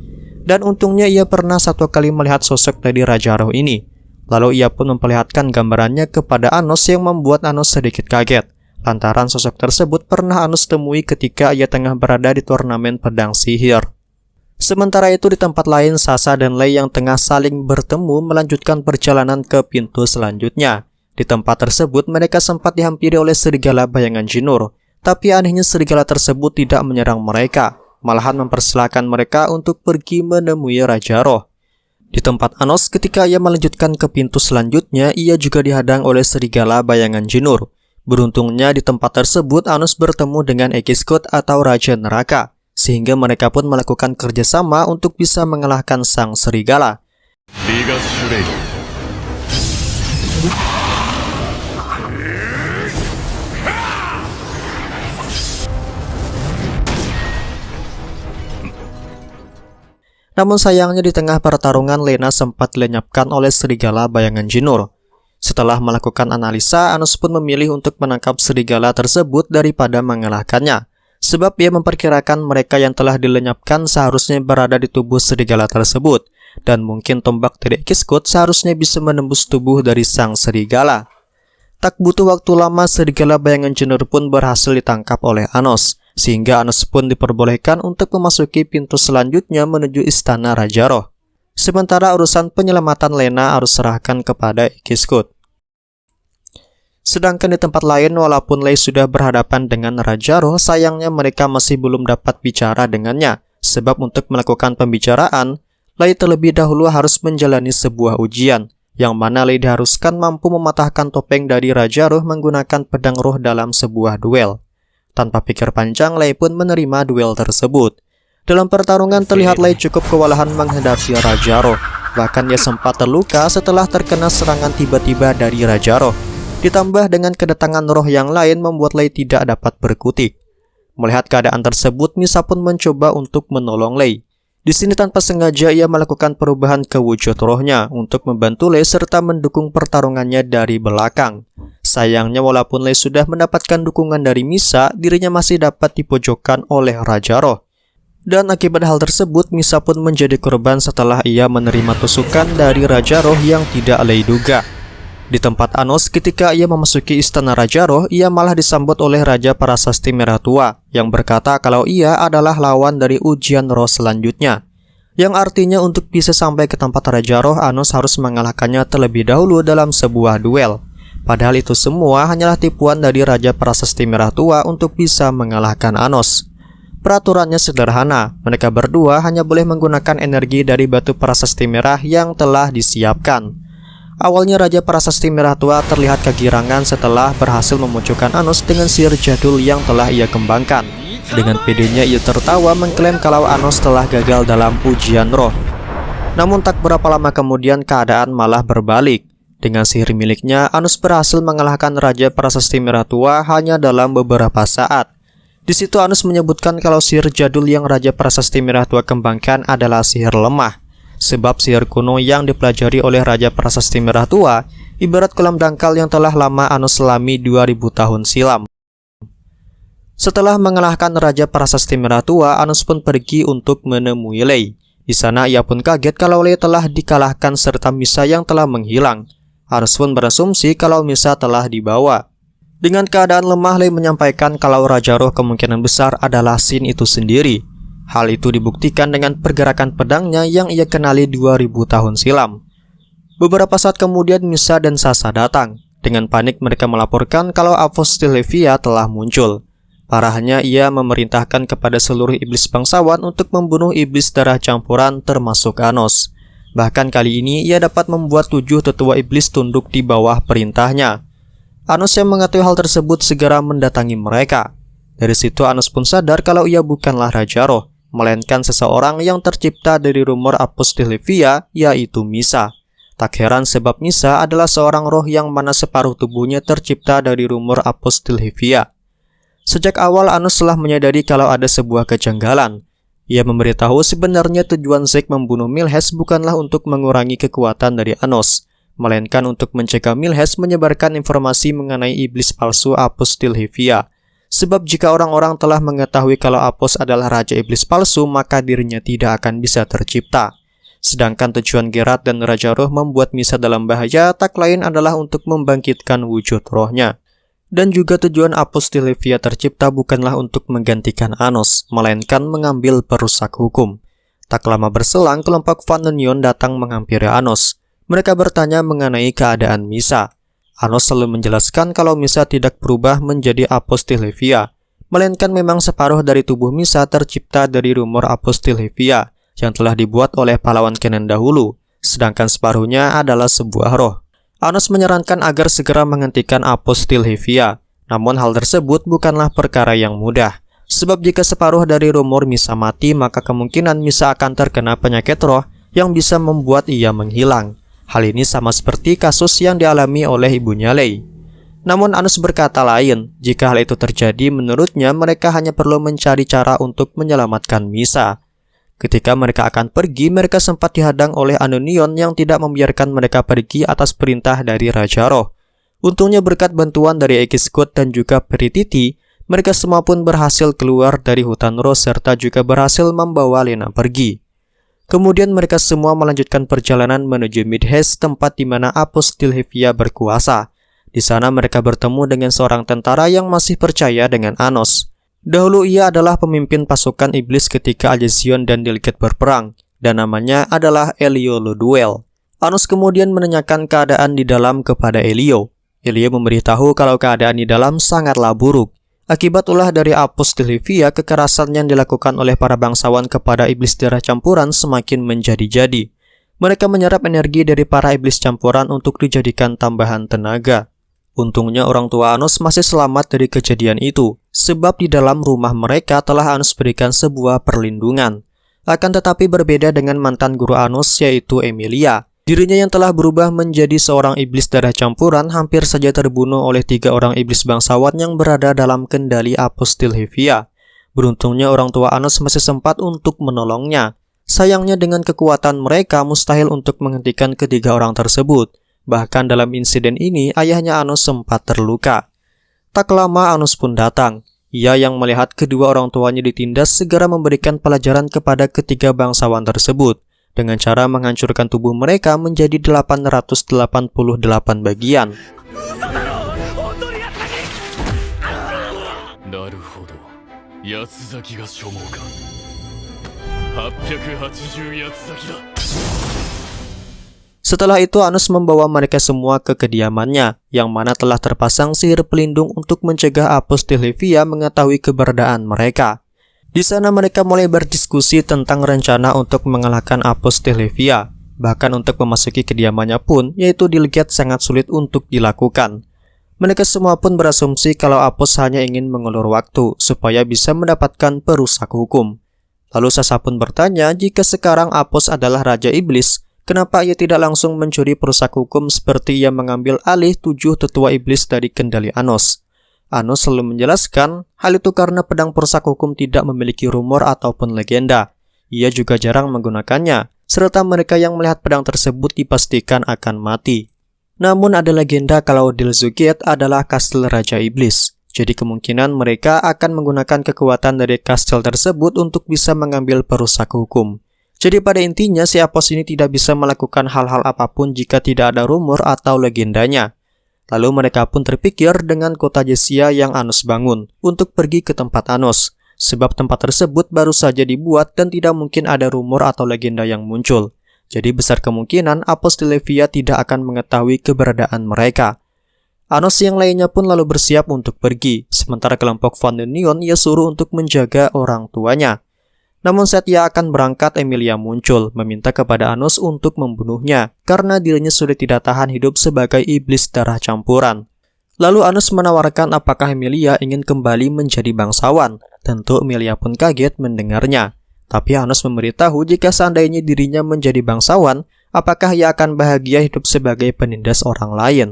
Dan untungnya ia pernah satu kali melihat sosok dari Raja Roh ini. Lalu ia pun memperlihatkan gambarannya kepada Anos yang membuat Anos sedikit kaget. Lantaran sosok tersebut pernah Anos temui ketika ia tengah berada di turnamen pedang sihir. Sementara itu di tempat lain, Sasa dan Lei yang tengah saling bertemu melanjutkan perjalanan ke pintu selanjutnya. Di tempat tersebut mereka sempat dihampiri oleh serigala bayangan Jinur. Tapi anehnya serigala tersebut tidak menyerang mereka, malahan mempersilahkan mereka untuk pergi menemui Raja Roh. Di tempat Anos ketika ia melanjutkan ke pintu selanjutnya, ia juga dihadang oleh serigala bayangan Jinur. Beruntungnya di tempat tersebut Anos bertemu dengan Ekiskot atau Raja Neraka, sehingga mereka pun melakukan kerjasama untuk bisa mengalahkan sang serigala. Namun sayangnya di tengah pertarungan Lena sempat dilenyapkan oleh serigala bayangan Jinur. Setelah melakukan analisa, Anos pun memilih untuk menangkap serigala tersebut daripada mengalahkannya. Sebab ia memperkirakan mereka yang telah dilenyapkan seharusnya berada di tubuh serigala tersebut. Dan mungkin tombak dari Ekiskot seharusnya bisa menembus tubuh dari sang serigala. Tak butuh waktu lama, serigala bayangan Jinur pun berhasil ditangkap oleh Anos. Sehingga Anos pun diperbolehkan untuk memasuki pintu selanjutnya menuju istana Raja Roh. Sementara urusan penyelamatan Lena harus serahkan kepada Ekiskot. Sedangkan di tempat lain, walaupun Lei sudah berhadapan dengan Raja Roh, sayangnya mereka masih belum dapat bicara dengannya. Sebab untuk melakukan pembicaraan, Lei terlebih dahulu harus menjalani sebuah ujian, yang mana Lei diharuskan mampu mematahkan topeng dari Raja Roh menggunakan pedang roh dalam sebuah duel. Tanpa pikir panjang, Lei pun menerima duel tersebut. Dalam pertarungan terlihat Lei cukup kewalahan menghadapi Raja Roh. Bahkan ia sempat terluka setelah terkena serangan tiba-tiba dari Raja Roh. Ditambah dengan kedatangan roh yang lain membuat Lei tidak dapat berkutik. Melihat keadaan tersebut, Misa pun mencoba untuk menolong Lei. Di sini tanpa sengaja ia melakukan perubahan ke wujud rohnya untuk membantu Lei serta mendukung pertarungannya dari belakang. Sayangnya walaupun Lei sudah mendapatkan dukungan dari Misa, dirinya masih dapat dipojokkan oleh Raja Roh. Dan akibat hal tersebut, Misa pun menjadi korban setelah ia menerima tusukan dari Raja Roh yang tidak Lei duga. Di tempat Anos, ketika ia memasuki istana Raja Roh, ia malah disambut oleh Raja Prasasti Merah Tua, yang berkata kalau ia adalah lawan dari ujian roh selanjutnya. Yang artinya untuk bisa sampai ke tempat Raja Roh, Anos harus mengalahkannya terlebih dahulu dalam sebuah duel. Padahal itu semua hanyalah tipuan dari Raja Prasasti Merah Tua untuk bisa mengalahkan Anos. Peraturannya sederhana, mereka berdua hanya boleh menggunakan energi dari batu prasasti merah yang telah disiapkan. Awalnya Raja Prasasti Merah Tua terlihat kegirangan setelah berhasil memunculkan Anos dengan sihir jadul yang telah ia kembangkan. Dengan pedenya ia tertawa mengklaim kalau Anos telah gagal dalam ujian roh. Namun tak berapa lama kemudian keadaan malah berbalik. Dengan sihir miliknya, Anus berhasil mengalahkan Raja Prasasti Merah Tua hanya dalam beberapa saat. Di situ Anus menyebutkan kalau sihir jadul yang Raja Prasasti Merah Tua kembangkan adalah sihir lemah. Sebab sihir kuno yang dipelajari oleh Raja Prasasti Merah Tua ibarat kolam dangkal yang telah lama Anus selami 2000 tahun silam. Setelah mengalahkan Raja Prasasti Merah Tua, Anus pun pergi untuk menemui Lei. Di sana ia pun kaget kalau Lei telah dikalahkan serta Misa yang telah menghilang. Anus pun berasumsi kalau Misa telah dibawa. Dengan keadaan lemah, Lei menyampaikan kalau Raja Roh kemungkinan besar adalah Sin itu sendiri. Hal itu dibuktikan dengan pergerakan pedangnya yang ia kenali 2000 tahun silam. Beberapa saat kemudian Misa dan Sasa datang. Dengan panik mereka melaporkan kalau Apostilevia telah muncul. Parahnya ia memerintahkan kepada seluruh iblis bangsawan untuk membunuh iblis darah campuran termasuk Anos. Bahkan kali ini ia dapat membuat 7 tetua iblis tunduk di bawah perintahnya. Anos yang mengetahui hal tersebut segera mendatangi mereka. Dari situ Anos pun sadar kalau ia bukanlah Raja Roh, melainkan seseorang yang tercipta dari rumor Apostilevia, yaitu Misa. Tak heran sebab Misa adalah seorang roh yang mana separuh tubuhnya tercipta dari rumor Apostilevia. Sejak awal Anos telah menyadari kalau ada sebuah kejanggalan. Ia memberitahu sebenarnya tujuan Zek membunuh Milhes bukanlah untuk mengurangi kekuatan dari Anos, melainkan untuk mencegah Milhes menyebarkan informasi mengenai iblis palsu Apostilevia. Sebab jika orang-orang telah mengetahui kalau Apos adalah Raja Iblis palsu, maka dirinya tidak akan bisa tercipta. Sedangkan tujuan Geralt dan Raja Roh membuat Misa dalam bahaya tak lain adalah untuk membangkitkan wujud rohnya. Dan juga tujuan Apostilevia tercipta bukanlah untuk menggantikan Anos, melainkan mengambil perusak hukum. Tak lama berselang, kelompok Van Union datang menghampiri Anos. Mereka bertanya mengenai keadaan Misa. Anos selalu menjelaskan kalau Misa tidak berubah menjadi Apostilevia, melainkan memang separuh dari tubuh Misa tercipta dari rumor Apostilevia yang telah dibuat oleh pahlawan Kennen dahulu, sedangkan separuhnya adalah sebuah roh. Anos menyarankan agar segera menghentikan Apostilevia, namun hal tersebut bukanlah perkara yang mudah, sebab jika separuh dari rumor Misa mati, maka kemungkinan Misa akan terkena penyakit roh yang bisa membuat ia menghilang. Hal ini sama seperti kasus yang dialami oleh ibunya Lei. Namun Anos berkata lain, jika hal itu terjadi menurutnya mereka hanya perlu mencari cara untuk menyelamatkan Misa. Ketika mereka akan pergi, mereka sempat dihadang oleh Anunion yang tidak membiarkan mereka pergi atas perintah dari Raja Roh. Untungnya berkat bantuan dari Ekiskut dan juga Perititi, mereka semua pun berhasil keluar dari hutan roh serta juga berhasil membawa Lena pergi. Kemudian mereka semua melanjutkan perjalanan menuju Midhes, tempat di mana Apostilevia berkuasa. Di sana mereka bertemu dengan seorang tentara yang masih percaya dengan Anos. Dahulu ia adalah pemimpin pasukan iblis ketika Aljesion dan Dilget berperang, dan namanya adalah Elio Loduel. Anos kemudian menanyakan keadaan di dalam kepada Elio. Elio memberitahu kalau keadaan di dalam sangatlah buruk. Akibat ulah dari Apostilevia, kekerasan yang dilakukan oleh para bangsawan kepada iblis darah campuran semakin menjadi-jadi. Mereka menyerap energi dari para iblis campuran untuk dijadikan tambahan tenaga. Untungnya orang tua Anos masih selamat dari kejadian itu, sebab di dalam rumah mereka telah Anos berikan sebuah perlindungan. Akan tetapi berbeda dengan mantan guru Anos, yaitu Emilia. Dirinya yang telah berubah menjadi seorang iblis darah campuran hampir saja terbunuh oleh 3 orang iblis bangsawan yang berada dalam kendali Apostilevia. Beruntungnya orang tua Anos masih sempat untuk menolongnya. Sayangnya dengan kekuatan mereka mustahil untuk menghentikan ketiga orang tersebut. Bahkan dalam insiden ini ayahnya Anos sempat terluka. Tak lama Anos pun datang. Ia yang melihat kedua orang tuanya ditindas segera memberikan pelajaran kepada ketiga bangsawan tersebut dengan cara menghancurkan tubuh mereka menjadi 888 bagian. Setelah itu Anos membawa mereka semua ke kediamannya, yang mana telah terpasang sihir pelindung untuk mencegah Apostilevia mengetahui keberadaan mereka. Di sana mereka mulai berdiskusi tentang rencana untuk mengalahkan Apostilevia. Bahkan untuk memasuki kediamannya pun, yaitu Dilget sangat sulit untuk dilakukan. Mereka semua pun berasumsi kalau Apos hanya ingin mengulur waktu supaya bisa mendapatkan perusak hukum. Lalu Sasa pun bertanya jika sekarang Apos adalah Raja Iblis, kenapa ia tidak langsung mencuri perusak hukum seperti ia mengambil alih 7 tetua iblis dari kendali Anos. Anos selalu menjelaskan hal itu karena pedang perusak hukum tidak memiliki rumor ataupun legenda. Ia juga jarang menggunakannya, serta mereka yang melihat pedang tersebut dipastikan akan mati. Namun ada legenda kalau Delzu Gate adalah kastil Raja Iblis. Jadi kemungkinan mereka akan menggunakan kekuatan dari kastil tersebut untuk bisa mengambil perusak hukum. Jadi pada intinya si Apos ini tidak bisa melakukan hal-hal apapun jika tidak ada rumor atau legendanya. Lalu mereka pun terpikir dengan kota Jessia yang Anos bangun untuk pergi ke tempat Anos. Sebab tempat tersebut baru saja dibuat dan tidak mungkin ada rumor atau legenda yang muncul. Jadi besar kemungkinan Apos di Levia tidak akan mengetahui keberadaan mereka. Anos yang lainnya pun lalu bersiap untuk pergi, sementara kelompok Van den Neon ia suruh untuk menjaga orang tuanya. Namun saat ia akan berangkat, Emilia muncul, meminta kepada Anos untuk membunuhnya, karena dirinya sudah tidak tahan hidup sebagai iblis darah campuran. Lalu Anos menawarkan apakah Emilia ingin kembali menjadi bangsawan. Tentu Emilia pun kaget mendengarnya. Tapi Anos memberitahu jika seandainya dirinya menjadi bangsawan, apakah ia akan bahagia hidup sebagai penindas orang lain.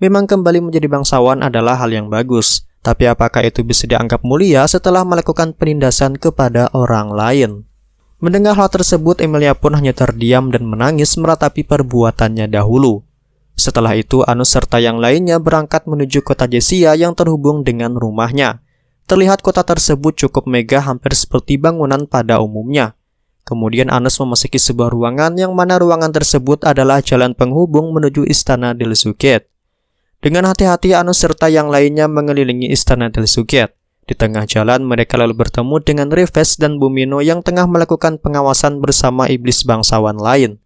Memang kembali menjadi bangsawan adalah hal yang bagus, tapi apakah itu bisa dianggap mulia setelah melakukan penindasan kepada orang lain? Mendengar hal tersebut, Emilia pun hanya terdiam dan menangis meratapi perbuatannya dahulu. Setelah itu, Anos serta yang lainnya berangkat menuju kota Jessia yang terhubung dengan rumahnya. Terlihat kota tersebut cukup megah, hampir seperti bangunan pada umumnya. Kemudian Anos memasuki sebuah ruangan yang mana ruangan tersebut adalah jalan penghubung menuju istana Delzu Gate. Dengan hati-hati Anos serta yang lainnya mengelilingi istana Delzu Gate. Di tengah jalan mereka lalu bertemu dengan Revez dan Bumino yang tengah melakukan pengawasan bersama iblis bangsawan lain.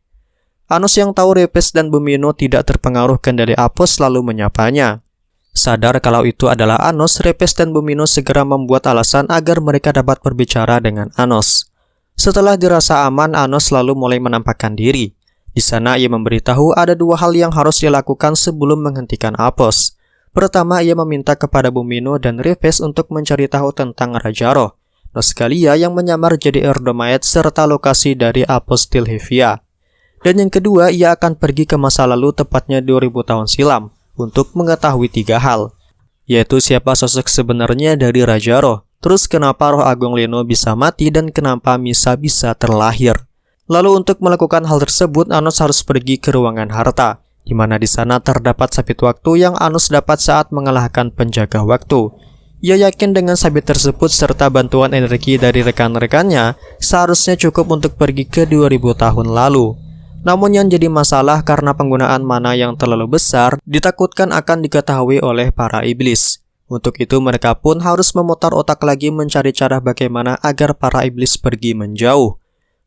Anos yang tahu Revez dan Bumino tidak terpengaruh kendali Apos lalu menyapanya. Sadar kalau itu adalah Anos, Revez dan Bumino segera membuat alasan agar mereka dapat berbicara dengan Anos. Setelah dirasa aman, Anos lalu mulai menampakkan diri. Di sana ia memberitahu ada 2 hal yang harus dilakukan sebelum menghentikan Apos. Pertama, ia meminta kepada Bumino dan Revez untuk mencari tahu tentang Raja Roh, Noscalia yang menyamar jadi Erdomaet serta lokasi dari Apos Tilhevia. Dan yang kedua, ia akan pergi ke masa lalu tepatnya 2000 tahun silam untuk mengetahui 3 hal, yaitu siapa sosok sebenarnya dari Raja Roh, terus kenapa Roh Agung Leno bisa mati dan kenapa Misa bisa terlahir. Lalu untuk melakukan hal tersebut, Anos harus pergi ke ruangan harta, di mana di sana terdapat sabit waktu yang Anos dapat saat mengalahkan penjaga waktu. Ia yakin dengan sabit tersebut serta bantuan energi dari rekan-rekannya seharusnya cukup untuk pergi ke 2000 tahun lalu. Namun yang jadi masalah karena penggunaan mana yang terlalu besar ditakutkan akan diketahui oleh para iblis. Untuk itu mereka pun harus memutar otak lagi mencari cara bagaimana agar para iblis pergi menjauh.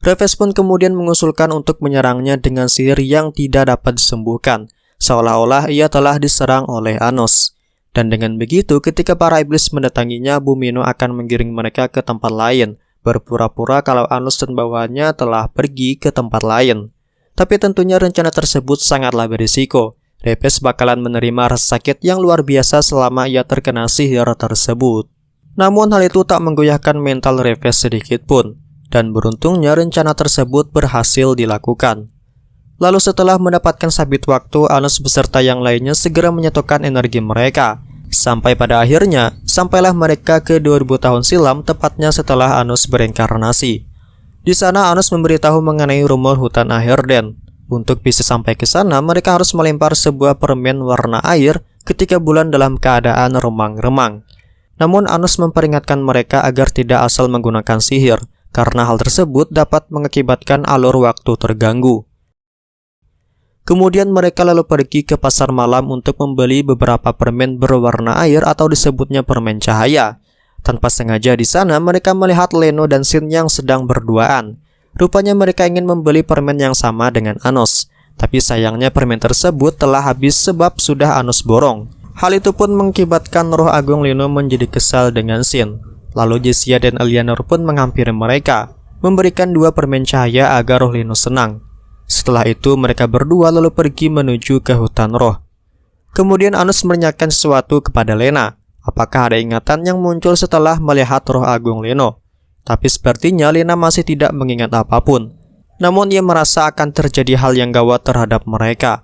Revez pun kemudian mengusulkan untuk menyerangnya dengan sihir yang tidak dapat disembuhkan, seolah-olah ia telah diserang oleh Anos. Dan dengan begitu, ketika para iblis mendatanginya, Bumino akan menggiring mereka ke tempat lain, berpura-pura kalau Anos dan bawahannya telah pergi ke tempat lain. Tapi tentunya rencana tersebut sangatlah berisiko. Revez bakalan menerima rasa sakit yang luar biasa selama ia terkena sihir tersebut. Namun hal itu tak menggoyahkan mental Revez sedikit pun. Dan beruntungnya rencana tersebut berhasil dilakukan. Lalu setelah mendapatkan sabit waktu, Anos beserta yang lainnya segera menyatukan energi mereka. Sampai pada akhirnya, sampailah mereka ke 2000 tahun silam, tepatnya setelah Anos bereinkarnasi. Di sana Anos memberitahu mengenai rumor hutan Aherden. Untuk bisa sampai ke sana, mereka harus melempar sebuah permen warna air ketika bulan dalam keadaan remang-remang. Namun Anos memperingatkan mereka agar tidak asal menggunakan sihir, karena hal tersebut dapat mengakibatkan alur waktu terganggu. Kemudian mereka lalu pergi ke pasar malam untuk membeli beberapa permen berwarna air atau disebutnya permen cahaya. Tanpa sengaja di sana mereka melihat Leno dan Sin yang sedang berduaan. Rupanya mereka ingin membeli permen yang sama dengan Anos, tapi sayangnya permen tersebut telah habis sebab sudah Anos borong. Hal itu pun mengakibatkan Roh Agung Leno menjadi kesal dengan Sin. Lalu Jessia dan Eleanor pun menghampiri mereka, memberikan 2 permen cahaya agar Roh Leno senang. Setelah itu mereka berdua lalu pergi menuju ke hutan roh. Kemudian Anos menanyakan sesuatu kepada Lena. Apakah ada ingatan yang muncul setelah melihat Roh Agung Leno? Tapi sepertinya Lena masih tidak mengingat apapun. Namun ia merasa akan terjadi hal yang gawat terhadap mereka.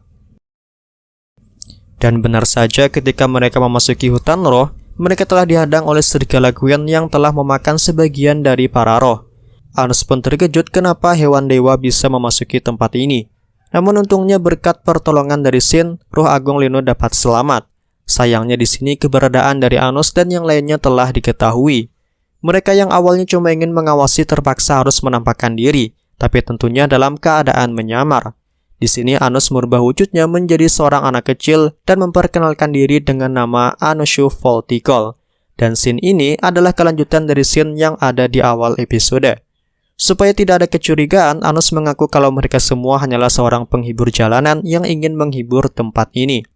Dan benar saja ketika mereka memasuki hutan roh, mereka telah dihadang oleh serigala Gwen yang telah memakan sebagian dari para roh. Anos pun terkejut kenapa hewan dewa bisa memasuki tempat ini. Namun untungnya berkat pertolongan dari Shin, roh agung Leno dapat selamat. Sayangnya di sini keberadaan dari Anos dan yang lainnya telah diketahui. Mereka yang awalnya cuma ingin mengawasi terpaksa harus menampakkan diri, tapi tentunya dalam keadaan menyamar. Di sini Anos merubah wujudnya menjadi seorang anak kecil dan memperkenalkan diri dengan nama Anoshu Volticol. Dan scene ini adalah kelanjutan dari scene yang ada di awal episode. Supaya tidak ada kecurigaan, Anos mengaku kalau mereka semua hanyalah seorang penghibur jalanan yang ingin menghibur tempat ini.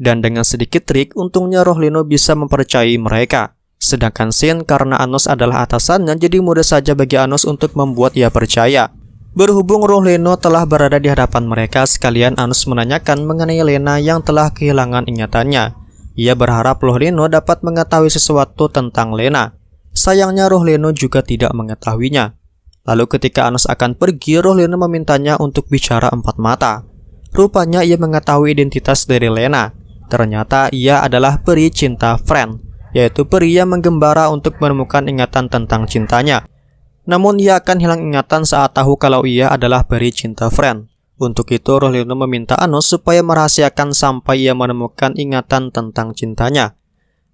Dan dengan sedikit trik, untungnya roh Leno bisa mempercayai mereka. Sedangkan Shin karena Anos adalah atasannya, jadi mudah saja bagi Anos untuk membuat ia percaya. Berhubung roh Leno telah berada di hadapan mereka, sekalian Anos menanyakan mengenai Lena yang telah kehilangan ingatannya. Ia berharap roh Leno dapat mengetahui sesuatu tentang Lena. Sayangnya roh Leno juga tidak mengetahuinya. Lalu ketika Anos akan pergi, roh Leno memintanya untuk bicara empat mata. Rupanya ia mengetahui identitas dari Lena. Ternyata ia adalah peri cinta Friend, yaitu peri yang menggembara untuk menemukan ingatan tentang cintanya. Namun ia akan hilang ingatan saat tahu kalau ia adalah peri cinta Friend. Untuk itu roh Leno meminta Anos supaya merahasiakan sampai ia menemukan ingatan tentang cintanya.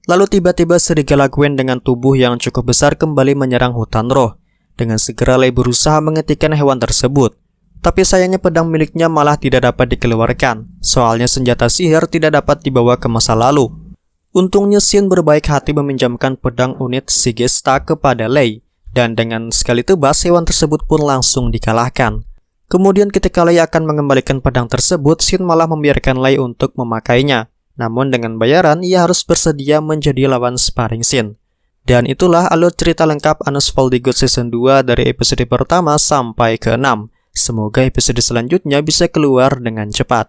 Lalu tiba-tiba serigala Gwen dengan tubuh yang cukup besar kembali menyerang hutan roh. Dengan segera Lei berusaha menghentikan hewan tersebut. Tapi sayangnya pedang miliknya malah tidak dapat dikeluarkan. Soalnya senjata sihir tidak dapat dibawa ke masa lalu. Untungnya Shin berbaik hati meminjamkan pedang unit Sigesta kepada Lei. Dan dengan sekali tebas hewan tersebut pun langsung dikalahkan. Kemudian ketika Lei akan mengembalikan pedang tersebut, Shin malah membiarkan Lei untuk memakainya. Namun dengan bayaran ia harus bersedia menjadi lawan sparring Shin. Dan itulah alur cerita lengkap Anos Voldigood Season 2 dari episode pertama sampai ke-6. Semoga episode selanjutnya bisa keluar dengan cepat.